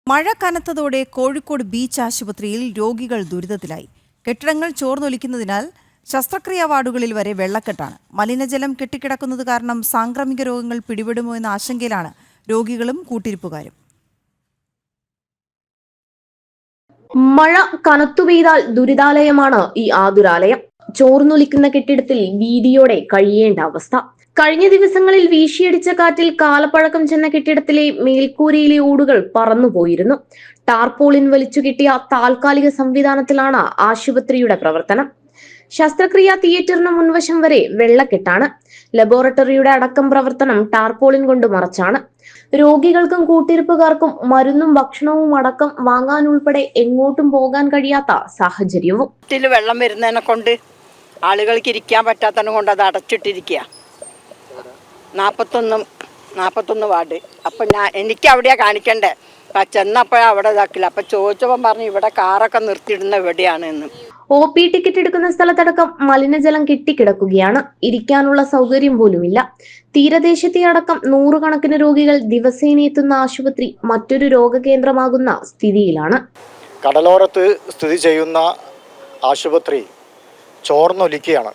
മഴ കനത്തതോടെ കോഴിക്കോട് ബീച്ച് ആശുപത്രിയിൽ രോഗികൾ ദുരിതത്തിലായി. കെട്ടിടങ്ങൾ ചോർന്നൊലിക്കുന്നതിനാൽ ശസ്ത്രക്രിയാ വാർഡുകളിൽ വരെ വെള്ളക്കെട്ടാണ്. മലിനജലം കെട്ടിക്കിടക്കുന്നത് കാരണം സാംക്രമിക രോഗങ്ങൾ പിടിപെടുമോ എന്ന ആശങ്കയിലാണ് രോഗികളും കൂട്ടിരിപ്പുകാരും. മഴ കനത്തു പെയ്താൽ ദുരിതാലയമാണ് ഈ ആതുരാലയം. ചോർന്നൊലിക്കുന്ന കെട്ടിടത്തിൽ ഭീതിയോടെ കഴിയേണ്ട അവസ്ഥ. കഴിഞ്ഞ ദിവസങ്ങളിൽ വീശിയടിച്ച കാറ്റിൽ കാലപ്പഴക്കം ചെന്ന കെട്ടിടത്തിലെ മേൽക്കൂരയിലെ ഓടുകൾ പറന്നുപോയിരുന്നു. ടാർപോളിൻ വലിച്ചു കിട്ടിയ താൽക്കാലിക സംവിധാനത്തിലാണ് ആശുപത്രിയുടെ പ്രവർത്തനം. ശസ്ത്രക്രിയാ തിയേറ്ററിന് മുൻവശം വരെ വെള്ളക്കെട്ടാണ്. ലബോറട്ടറിയുടെ അടക്കം പ്രവർത്തനം ടാർപോളിൻ കൊണ്ട് മറച്ചാണ്. രോഗികൾക്കും കൂട്ടിരിപ്പുകാർക്കും മരുന്നും ഭക്ഷണവും അടക്കം വാങ്ങാനുൾപ്പെടെ എങ്ങോട്ടും പോകാൻ കഴിയാത്ത സാഹചര്യവും. വെള്ളം വരുന്നതിനെ കൊണ്ട് ആളുകൾക്ക് ഇരിക്കാൻ പറ്റാത്തതിനെ കൊണ്ട് അത് അടച്ചിട്ടിരിക്കുക. 41 വാർഡ്. അപ്പം എനിക്ക് അവിടെയാണ് കാണിക്കണ്ടേ. ചെന്നപ്പോഴാണ് അവിടെ ഇതാക്കില്ല. അപ്പം ചോദിച്ചപ്പം പറഞ്ഞു ഇവിടെ കാറൊക്കെ നിർത്തിയിടുന്ന എവിടെയാണെന്ന്. OP ടിക്കറ്റ് എടുക്കുന്ന സ്ഥലത്തടക്കം മലിനജലം കെട്ടിക്കിടക്കുകയാണ്. ഇരിക്കാനുള്ള സൗകര്യം പോലുമില്ല. തീരദേശത്തെ അടക്കം 100 കണക്കിന് രോഗികൾ ദിവസേന എത്തുന്ന ആശുപത്രി മറ്റൊരു രോഗകേന്ദ്രമാകുന്ന സ്ഥിതിയിലാണ്. കടലോരത്ത് സ്ഥിതി ചെയ്യുന്ന ആശുപത്രി ചോർന്നൊലിക്കുകയാണ്.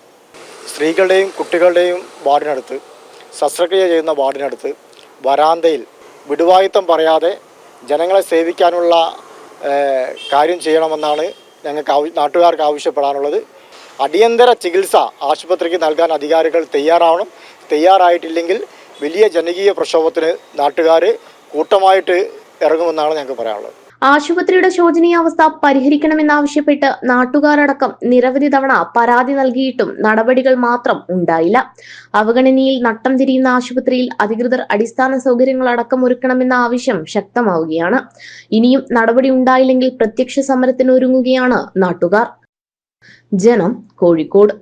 സ്ത്രീകളുടെയും കുട്ടികളുടെയും വാർഡിനടുത്ത്, ശസ്ത്രക്രിയ ചെയ്യുന്ന വാർഡിനടുത്ത് വരാന്തയിൽ വിടുവായുത്തം പറയാതെ ജനങ്ങളെ സേവിക്കാനുള്ള കാര്യം ചെയ്യണമെന്നാണ് നാട്ടുകാർക്ക് ആവശ്യപ്പെടാനുള്ളത്. അടിയന്തര ചികിത്സ ആശുപത്രിക്ക് നൽകാൻ അധികാരികൾ തയ്യാറാവണം. തയ്യാറായിട്ടില്ലെങ്കിൽ വലിയ ജനകീയ പ്രക്ഷോഭത്തിന് നാട്ടുകാർ കൂട്ടമായിട്ട് ഇറങ്ങുമെന്നാണ് ഞങ്ങൾക്ക് പറയാനുള്ളത്. ആശുപത്രിയുടെ ശോചനീയാവസ്ഥ പരിഹരിക്കണമെന്നാവശ്യപ്പെട്ട് നാട്ടുകാരടക്കം നിരവധി തവണ പരാതി നൽകിയിട്ടും നടപടികൾ മാത്രം ഉണ്ടായില്ല. അവഗണനയിൽ നട്ടം തിരിയുന്ന ആശുപത്രിയിൽ അധികൃതർ അടിസ്ഥാന സൗകര്യങ്ങൾ അടക്കം ഒരുക്കണമെന്ന ആവശ്യം ശക്തമാവുകയാണ്. ഇനിയും നടപടി ഉണ്ടായില്ലെങ്കിൽ പ്രത്യക്ഷ സമരത്തിന് ഒരുങ്ങുകയാണ് നാട്ടുകാർ. ജനം, കോഴിക്കോട്.